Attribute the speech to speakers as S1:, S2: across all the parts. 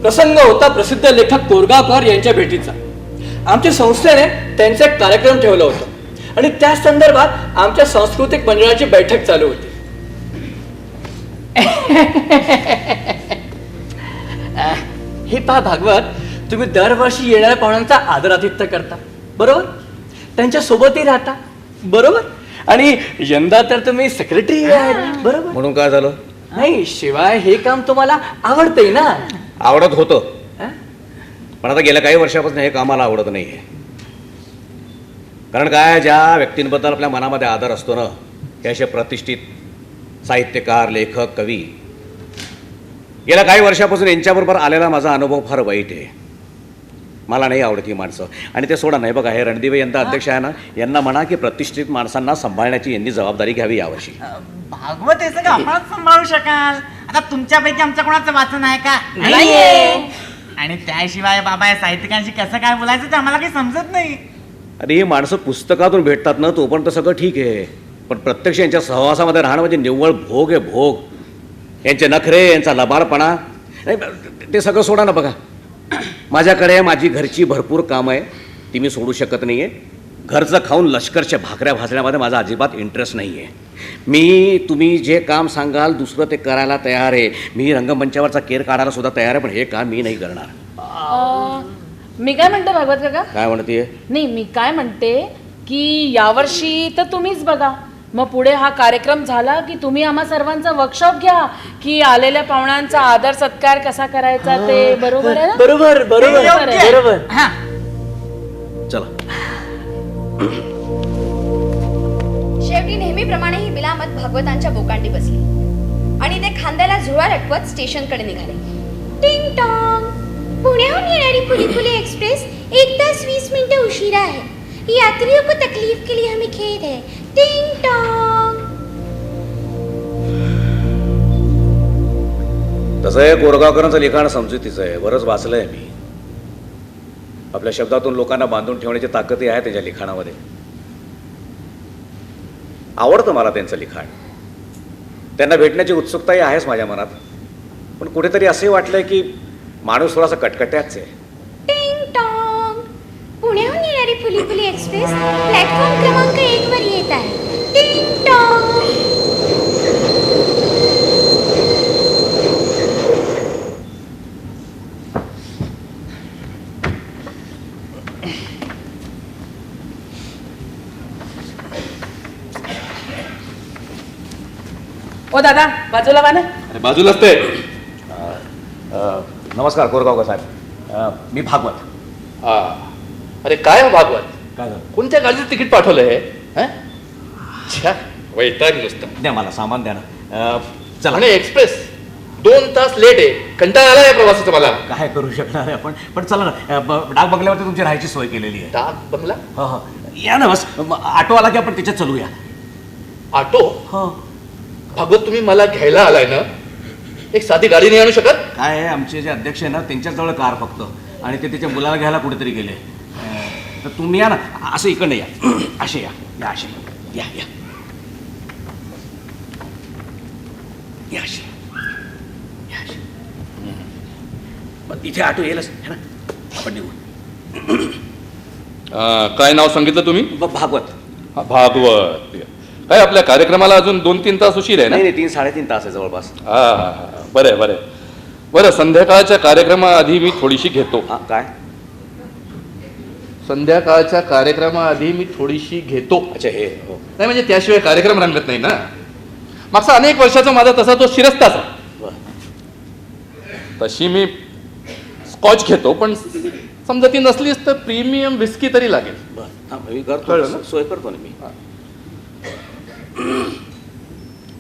S1: प्रसंग होता प्रसिद्ध लेखक कोरगावकर यांच्या भेटीचा. आमच्या संस्थेने त्यांचा एक कार्यक्रम ठेवला होता आणि त्या संदर्भात आमच्या सांस्कृतिक मंडळाची बैठक चालू होती. हे पहा भागवत, तुम्ही दरवर्षी येणाऱ्या पाहुण्यांचा आदरातिथ्य करता बरोबर, त्यांच्या सोबतही राहता बरोबर, आणि यंदा तर तुम्ही सेक्रेटरी आहेत बरोबर.
S2: म्हणून काय झालं?
S1: नाही, शिवाय हे काम तुम्हाला आवडतंय ना.
S2: आवडत होतं, पण आता गेल्या काही वर्षापासून हे कामाला आवडत नाहीये. कारण काय, ज्या व्यक्तींबद्दल आपल्या मनामध्ये आदर असतो ना, हे असे प्रतिष्ठित साहित्यकार, लेखक, कवी, गेल्या काही वर्षापासून यांच्याबरोबर आलेला माझा अनुभव फार वाईट आहे. मला नाही आवडत ही माणसं. आणि ते सोडा नाही, बघा हे रणदिवे यंदा अध्यक्ष आहे ना, यांना म्हणा की प्रतिष्ठित माणसांना सांभाळण्याची यांनी जबाबदारी घ्यावी यावर्षी.
S3: भागवत हे सगळं आपणच सांभाळू शकाल. आता तुमच्यापैकी आमच्या कोणाचं वाचन आहे का? आणि त्याशिवाय बाबा या साहित्यिकांशी कसं काय बोलायचं ते आम्हाला काही समजत नाही.
S2: अरे ही माणसं पुस्तकातून भेटतात ना, तोपर्यंत सगळं ठीक आहे, पण प्रत्यक्ष यांच्या सहवासामध्ये राहणं म्हणजे निव्वळ भोग आहे, भोग. यांचे नखरे, यांचा लबाडपणा, ते सगळं सोडा ना. बघा, माझ्याकडे माझी घरची भरपूर कामं आहे, ती मी सोडू शकत नाही आहे. घरचं खाऊन लष्करच्या भाकऱ्या भाजण्यामध्ये माझा अजिबात इंटरेस्ट नाही आहे. तुम्ही जे काम सांगाल दुसरं ते करायला तयार आहे. मी रंगमंचावरचा केर काढायला सुद्धा तयार आहे, पण हे काम मी नाही करणार.
S4: मी काय म्हणते भागवत काका?
S2: काय म्हणते?
S4: नाही, मी काय म्हणते की यावर्षी तर तुम्हीच बघा, मग पुढे हा कार्यक्रम झाला की तुम्ही आम्हा सर्वांचा वर्कशॉप घ्या की आलेल्या पाहुण्यांचा आदर सत्कार कसा करायचा ते. बरोबर आहे ना?
S1: बरोबर बरोबर बरोबर.
S2: चला.
S5: शेवटी नेहमीप्रमाणे ही बिलामत भागवतांच्या बोकांडी बसली आणि ते खांद्याला झुळा लटकवत स्टेशनकडे निघाले. टिंग टॉंग, पुण्याहून येणारी फुली फुली एक्सप्रेस 1 तास 20 मिनिटं उशिरा है. यात्रियों को तकलीफ के लिए हमें खेद है. टिंग टॉंग.
S2: तसं आहे, कोरगावकरांचं लिखाण समजुतीचं आहे, बरंच वाचलंय मी. आपल्या शब्दातून लोकांना बांधून ठेवण्याची ताकदही आहे त्यांच्या लिखाणामध्ये. आवडतं मला त्यांचं लिखाण, त्यांना भेटण्याची उत्सुकताही आहेच माझ्या मनात. पण कुठेतरी असंही वाटलंय की माणूस थोडासा कटकट्याच आहे.
S5: टिंग टॉंग, पुण्याहून येणारी फुली फुली एक्सप्रेस प्लॅटफॉर्म क्रमांक 1 वर येत आहे. टिंग टॉंग.
S4: ओ दादा, बाजूला वा ना.
S2: अरे बाजूलाच ते. नमस्कार कोरगावकर साहेब, मी भागवत.
S6: अरे काय हो भागवत,
S2: काय झालं?
S6: कोणत्या गाडीचं तिकीट पाठवलंय? वैताग नुसतं.
S2: द्या मला सामान, द्या ना. चला.
S6: आणि एक्सप्रेस 2 तास लेट आहे, कंटाळा आला या प्रवासाचा मला.
S2: काय करू शकणार आहे आपण, पण चला ना. डाक बंगल्यावरती तुमची राहायची सोय केलेली आहे.
S6: डाक बंगला?
S2: हो हो, या ना. बस ऑटो आला की आपण त्याच्यात चलूया.
S6: ऑटो?
S2: हो.
S6: भागवत तुम्ही मला घ्यायला आलाय ना, एक साधी गाडी नाही आणू शकत?
S2: काय आहे, आमचे जे अध्यक्ष आहे ना त्यांच्याजवळ कार फक्त, आणि ते त्याच्या मुलाला घ्यायला कुठेतरी गेले. तर तुम्ही या ना, असं इकडनं या, असे या, या असे या, या या असे, या असे. इथे ऑटो येईलच है ना, आपण निघू.
S6: काय नाव सांगितलं तुम्ही?
S2: भागवत.
S6: भागवत. काय आपल्या कार्यक्रमाला अजून 2-3 तास उशीर आहे ना?
S2: नाही, 3-3.5 तास आहे जवळपास.
S6: बरं बरं बरं. संध्याकाळच्या कार्यक्रमाआधी मी थोडीशी घेतो.
S2: काय?
S6: संध्याकाळच्या कार्यक्रमाआधी मी थोडीशी घेतो.
S2: अच्छा, हे हो.
S6: नाही म्हणजे त्याशिवाय कार्यक्रम रंगत नाही ना. मागचा अनेक वर्षाचा माझा तसा तो शिरस्ताच आहे. तशी मी स्कॉच घेतो, पण समजा ती नसलीच तर प्रीमियम विस्की तरी लागेल.
S2: मी करतो, सोय करतो ना मी.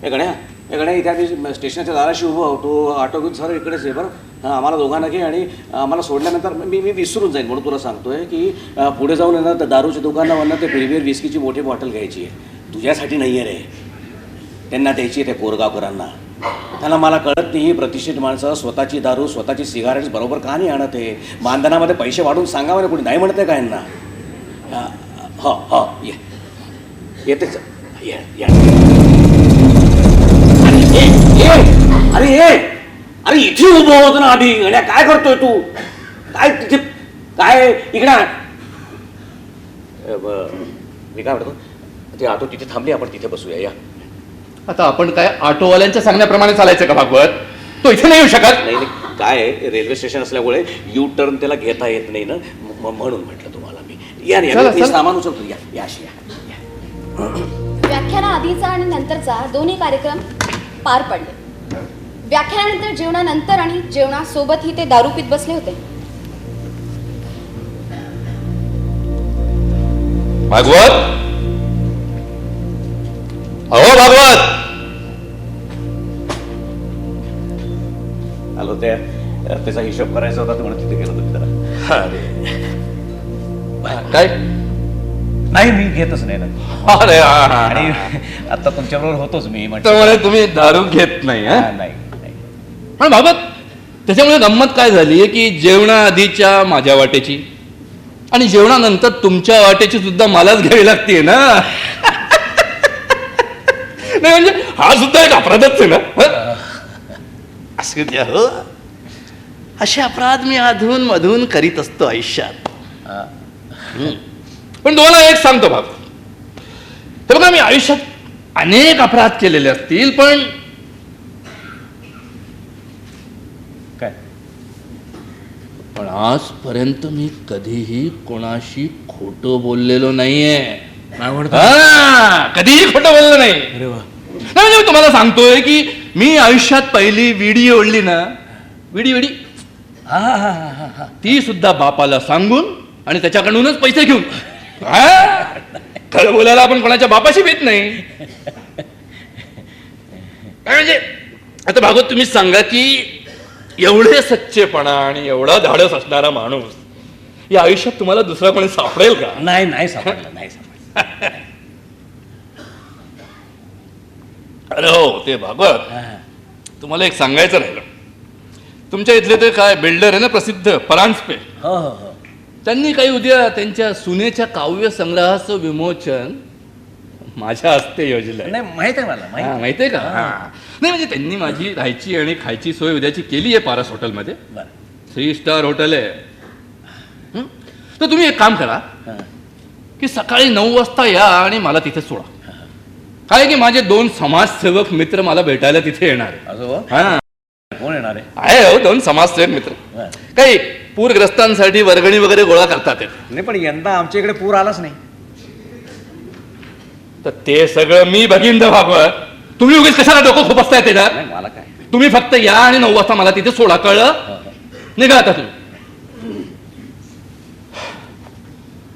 S2: हे गण्या इथे आधी स्टेशनच्या दाराशी उभं होतो, ऑटो घेऊन सर इकडेच आहे बरं. आम्हाला दोघांना घे, आणि आम्हाला सोडल्यानंतर मी विसरून जाईन म्हणून तुला सांगतोय की पुढे जाऊन येणार तर दारूच्या दुकानावरनं ते प्रीमियर विस्कीची मोठी बॉटल घ्यायची आहे. तुझ्यासाठी नाही आहे रे, त्यांना द्यायची आहे, त्या कोरगावकरांना. त्यांना मला कळत नाही, प्रतिष्ठित माणसं स्वतःची दारू, स्वतःची सिगारेट्स बरोबर का नाही आणत आहे. मानधनामध्ये पैसे वाढून सांगावं ना, कोणी नाही म्हणत आहे का यांना? हो हो, येतेच. अरे ये, अरे इथे उभं होतो ना आधी. गण्या काय करतोय तू? काय तिथे काय इकडे आण. मी काय म्हणतो, ते ऑटो तिथे थांबली, आपण तिथे बसूया. या.
S6: आता आपण काय ऑटोवाल्यांच्या सांगण्याप्रमाणे चालायचं का भागवत? तो इथे नाही येऊ शकत.
S2: नाही नाही, काय आहे, रेल्वे स्टेशन असल्यामुळे यू टर्न त्याला घेता येत नाही ना, म्हणून म्हटलं तुम्हाला मी. या ना,
S6: चला,
S2: मी
S6: चला.
S2: सामान उचलतो. या या अशी या.
S5: व्याख्यानाआधीचा आणि नंतरचा दोन्ही कार्यक्रम पार पडले. व्याख्यानानंतर जेवणानंतर आणि जेवणासोबतही ते दारू पीत बसले होते.
S6: भागवत, अहो भागवत.
S2: आलो त्याचा हिशोब करायचा होता, म्हणून तिथे गेलो तुम्ही जरा.
S6: काय?
S2: नाही, मी घेतच नाही ना.
S6: अरे
S2: आणि आता तुमच्याबरोबर होतोच मी
S6: त्यामुळे तुम्ही दारू घेत नाही हा?
S2: नाही.
S6: पण भागवत, त्याच्यामुळे गंमत काय झाली की जेवणाआधीच्या माझ्या वाटेची आणि जेवणानंतर तुमच्या वाटेची सुद्धा मलाच घ्यावी लागते ना. नाही म्हणजे हा सुद्धा एक अपराधच आहे ना. असं द्या हो, असे अपराध मी अधून मधून करीत असतो आयुष्यात. पण तुम्हाला एक सांगतो भाग, हे बघा, मी आयुष्यात अनेक अपराध केलेले असतील, पण
S2: काय?
S6: पण आजपर्यंत मी कधीही कोणाशी खोटं बोललेलो नाहीये. हा, कधीही खोटं बोललो नाही.
S2: अरे वा.
S6: नाही म्हणजे मी तुम्हाला सांगतोय की मी आयुष्यात पहिली विडी ओढली ना, विडी ती सुद्धा बापाला सांगून आणि त्याच्याकडूनच पैसे घेऊन. खरं बोलायला आपण कोणाच्या बापाशी भेट नाही. काय म्हणजे आता भागवत, तुम्ही सांगा की एवढे सच्चेपणा आणि एवढा धाडस असणारा माणूस या आयुष्यात तुम्हाला दुसरा कोणी सापडेल का?
S2: नाही सापडलं, नाही सापडलं.
S6: अरे हो, ते भागवत, तुम्हाला एक सांगायचं राहिलं. तुमच्या इथले ते काय बिल्डर आहे ना, प्रसिद्ध परांजपे,
S2: हो.
S6: त्यांनी काही उद्या त्यांच्या सुनेच्या काव्य संग्रहाचं विमोचन माझ्या हस्ते योजलंय.
S2: नाही, माहित आहे मला,
S6: माहिती आहे का? नाही म्हणजे त्यांनी माझी राहायची आणि खायची सोय उद्याची केली आहे पारस हॉटेलमध्ये. 3 स्टार हॉटेल आहे. तर तुम्ही एक काम करा की सकाळी 9 वाजता या आणि मला तिथे सोडा. काय की माझे 2 समाजसेवक मित्र मला भेटायला तिथे येणार आहे. हा,
S2: कोण येणार
S6: आहे हो, 2 समाजसेवक मित्र. काही पूरग्रस्तांसाठी वर्गणी वगैरे गोळा करतात.
S2: नाही, पण यंदा आमच्या इकडे पूर आलाच नाही.
S6: तर ते सगळं मी बघीन द भागवत. तुम्ही उगीच कशाला डोकं खुपसताय त्याच्यात?
S2: नाही, मला काय.
S6: तुम्ही फक्त या आणि 9 वाजता मला तिथे सोडा, कळलं? निघा आता तुम्ही.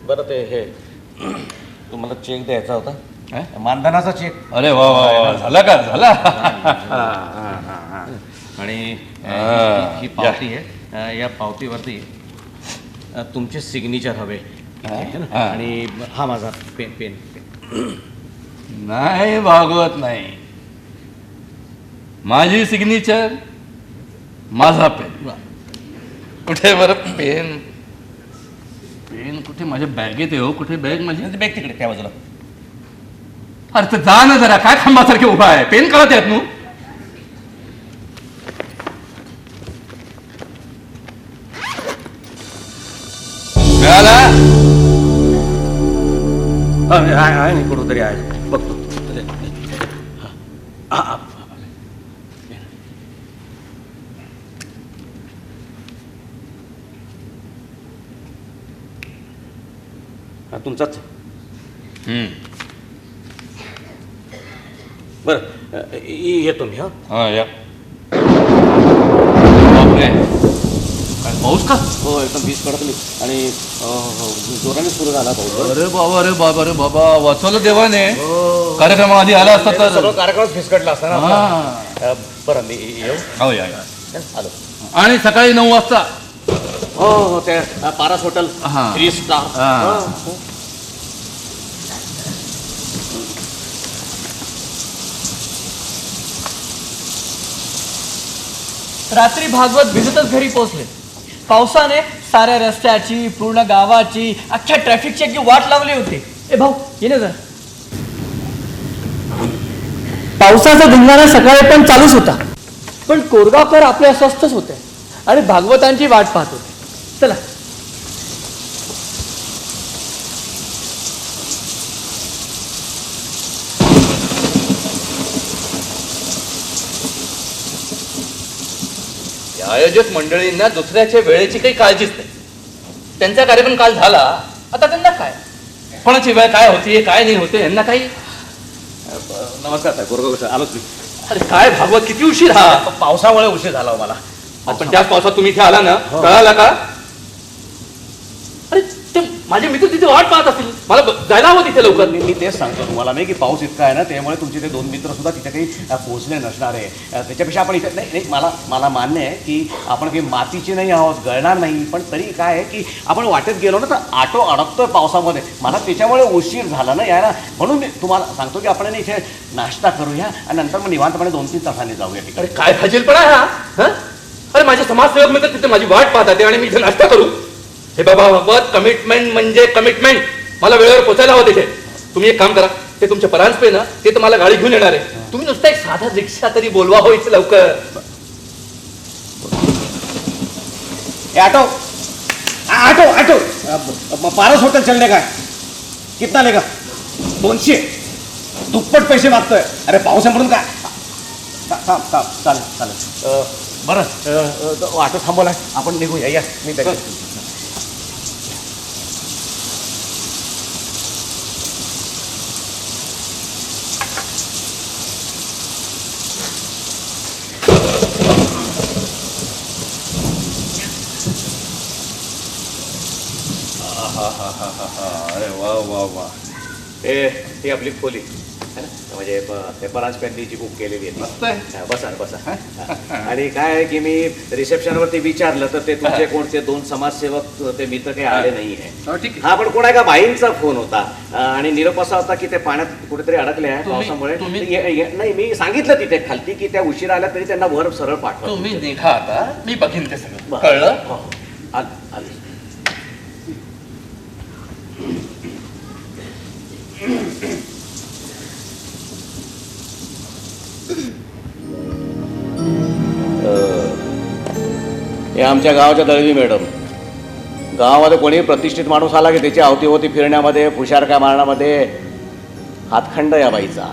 S2: बरं, ते हे तुम्हाला चेक द्यायचा होता, मानधनाचा चेक.
S6: अरे वा वा वा, झाला का? झाला.
S2: आणि ही पावती आहे. या पावतीवरती तुमचे सिग्नेचर हवे. आणि हा माझा पेन.
S6: नाही भागवत, नाही. माझी सिग्नेचर, माझा पेन. कुठे बरं पेन? पेन कुठे? माझ्या बॅगेत आहे हो. कुठे बॅग माझी?
S2: बॅग तिकडे त्या बाजूला.
S6: अरे तर जा ना जरा, काय खांबासारखे उभा आहे? पेन कळत आहेत नू. मिळाला?
S2: आहे नाही, कुठंतरी आहे, बघतो. तुमचाच. बरं, येतो मी.
S6: हा या. बापरे, काय पाऊस का?
S2: हो, एकदम वीज कडकली आणि जोराने सुरू झाला पाऊस.
S6: अरे बाबा, अरे बाबा, अरे बाबा, वाचवलं देवाने. कार्यक्रमाआधी आला असता तर
S2: सगळं कार्यक्रमच फिसकटला असता ना. बरं, मी येऊ.
S6: हो या.
S2: आलो.
S6: आणि सकाळी 9 वाजता.
S2: हो, ते पारस हॉटेल, 3 स्टार.
S1: रात्री भागवत भिजतच घरी पोहोचले. पावसाने साऱ्या रस्त्याची, पूर्ण गावाची, अख्ख्या ट्रॅफिकची अगदी वाट लावली होती. ए भाऊ, ये ना जरा. पावसाचा धिंगाणा सकाळी पण चालूच होता. पण कोरगावकर आपले अस्वस्थच होते आणि भागवतांची वाट पाहत होते. चला.
S6: आयोजक मंडळींना दुसऱ्याच्या वेळेची काही काळजीच नाही. त्यांचा कार्यक्रम काल झाला, आता त्यांना काय कोणाची वेळ काय होती काय नाही होते यांना काही.
S2: नमस्कार साहेब, गोरगाव सर, आलोच मी.
S6: अरे काय भागवत, किती उशीर हा.
S2: पावसामुळे उशीर झाला हो मला.
S6: पण त्याच पावसात तुम्ही इथे आला ना, कळाला का? अरे ते माझे मित्र तिथे वाट पाहत असतील, मला जायला हवं तिथे लवकर.
S2: मी तेच सांगतो तुम्हाला मी की पाऊस इतका आहे ना, त्यामुळे तुमचे ते 2 मित्र सुद्धा तिथे काही पोहोचले नसणार आहे. त्याच्यापेक्षा आपण इथे नाही, मला मान्य आहे की आपण काही मातीची नाही आहोत, गळणार नाही, पण तरी काय आहे की आपण वाटेत गेलो ना तर ऑटो अडकतोय पावसामध्ये. मला त्याच्यामुळे उशीर झाला ना यायला, म्हणून मी तुम्हाला सांगतो की आपण इथे नाश्ता करूया आणि नंतर मग निवांतपणे 2-3 तासांनी जाऊया तिकडे.
S6: अरे काय फाजीलपणा आहे हा, हं? अरे माझे समाजसेवक मित्र तिथे माझी वाट पाहतात आणि मी इथे नाश्ता करू. हे बाबा भागवत, कमिटमेंट म्हणजे कमिटमेंट. मला वेळेवर पोचायला हवं तिथे. तुम्ही एक काम करा, ते तुमचे परांजपे ना, ते तर मला गाडी घेऊन येणार आहे. तुम्ही नुसतं एक साधा रिक्षा तरी बोलवा हो इथे लवकर.
S2: Auto auto auto Paras hotel चलने का है. कितना लेगा? 200. दुप्पट पैसे मागतोय. अरे पाऊस आहे म्हणून काय. चालेल. बरं ऑटो थांबवलाय, आपण निघूया. या मी अरे वा वा वा. ही आपली खोली है ना, म्हणजे परांजपेंनी जी बुक केलेली आहे.
S6: मस्त आहे.
S2: हा, बसा बसा. आणि काय आहे की मी रिसेप्शनवरती विचारलं तर ते तुमचे कोणते 2 समाजसेवक ते मित्र काही आले नाही आहे.
S6: ठीक आहे.
S2: हा, पण कोणा एका बाईंचा फोन होता आणि निरोप असा होता की ते पाण्यात कुठेतरी अडकले आहे पावसामुळे. नाही, मी सांगितलं तिथे खालती की त्या उशिरा आल्या तरी त्यांना वर सरळ पाठवा.
S6: तुम्ही निघा आता, मी बघीन ते सगळं. कळलं?
S2: आलं. हे आमच्या गावाच्या दळवी मॅडम. गावामध्ये कोणी प्रतिष्ठित माणूस आला की त्याची अवतीभोवती फिरण्यामध्ये, फुशारका मारण्यामध्ये हातखंड या बाईचा.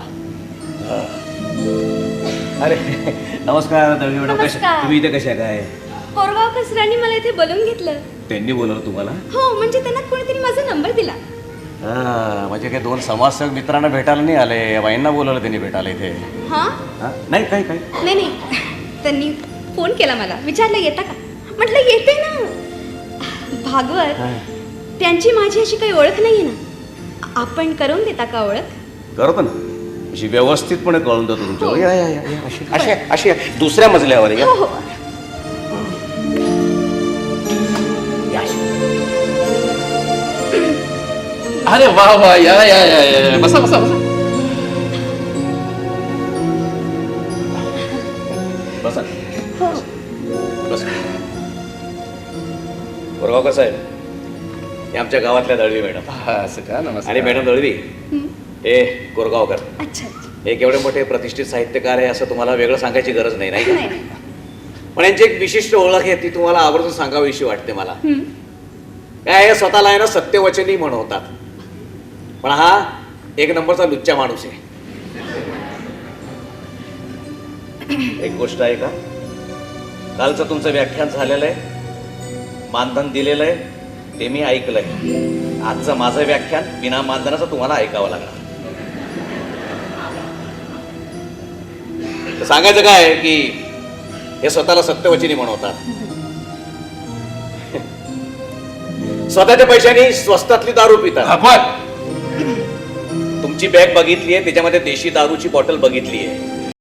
S2: अरे नमस्कार दळवी मॅडम,
S5: नमस्कार.
S2: तुम्ही इथे कशा काय?
S5: कोरगावकर सरांनी मला इथे बोलवून घेतलं.
S2: त्यांनी बोलवलं तुम्हाला?
S5: हो, म्हणजे त्यांना कोणीतरी माझा नंबर दिला.
S2: म्हणजे काही 2 समाजसेवक मित्रांना भेटायला नाही आले, या बाईंना बोलवलं त्यांनी भेटायला इथे.
S5: हा?
S2: नाही काही
S5: नाही, त्यांनी फोन केला मला, विचारलं येता का. म्हटलं येते ना. भागवत, त्यांची माझी अशी काही ओळख नाहीये ना, आपण करून देता का ओळख?
S2: करतो ना, अशी व्यवस्थितपणे कळून देतो तुमच्या. या या या अशी अशी दुसऱ्या मजल्यावर या.
S5: हो हो.
S6: अरे वा वा, या या या या, बसा बसा बसा.
S2: बसा बस. कोरगावकर साहेब, हे आमच्या गावातल्या दळवी मॅडम.
S6: हा, असं का? नमस्कार.
S2: आणि मॅडम दळवी हे कोरगावकर.
S5: अच्छा.
S2: हे केवढे मोठे प्रतिष्ठित साहित्यकार आहे असं तुम्हाला वेगळं सांगायची गरज नाही, नाही का?
S5: नाही.
S2: पण यांची एक विशिष्ट ओळख आहे, ती तुम्हाला आवर्जून सांगावीशी वाटते मला. काय आहे, स्वतःला आहे ना सत्यवचनी म्हणवतात, पण हा 1 नंबरचा लुच्चा माणूस आहे. एक गोष्ट आहे का, कालचं तुमचं व्याख्यान झालेलं आहे, मानधन दिलेलं आहे, ते मी ऐकलंय. आजचं माझं व्याख्यान बिना मानधनाचं तुम्हाला ऐकावं लागणार. तर सांगायचं काय आहे की हे स्वतःला सत्यवचनी म्हणवतात. स्वतःच्या पैशाने स्वस्तातली दारू पितात.
S6: आपण
S2: तुमची बॅग बघितली आहे, त्याच्यामध्ये देशी दारूची बॉटल बघितली आहे.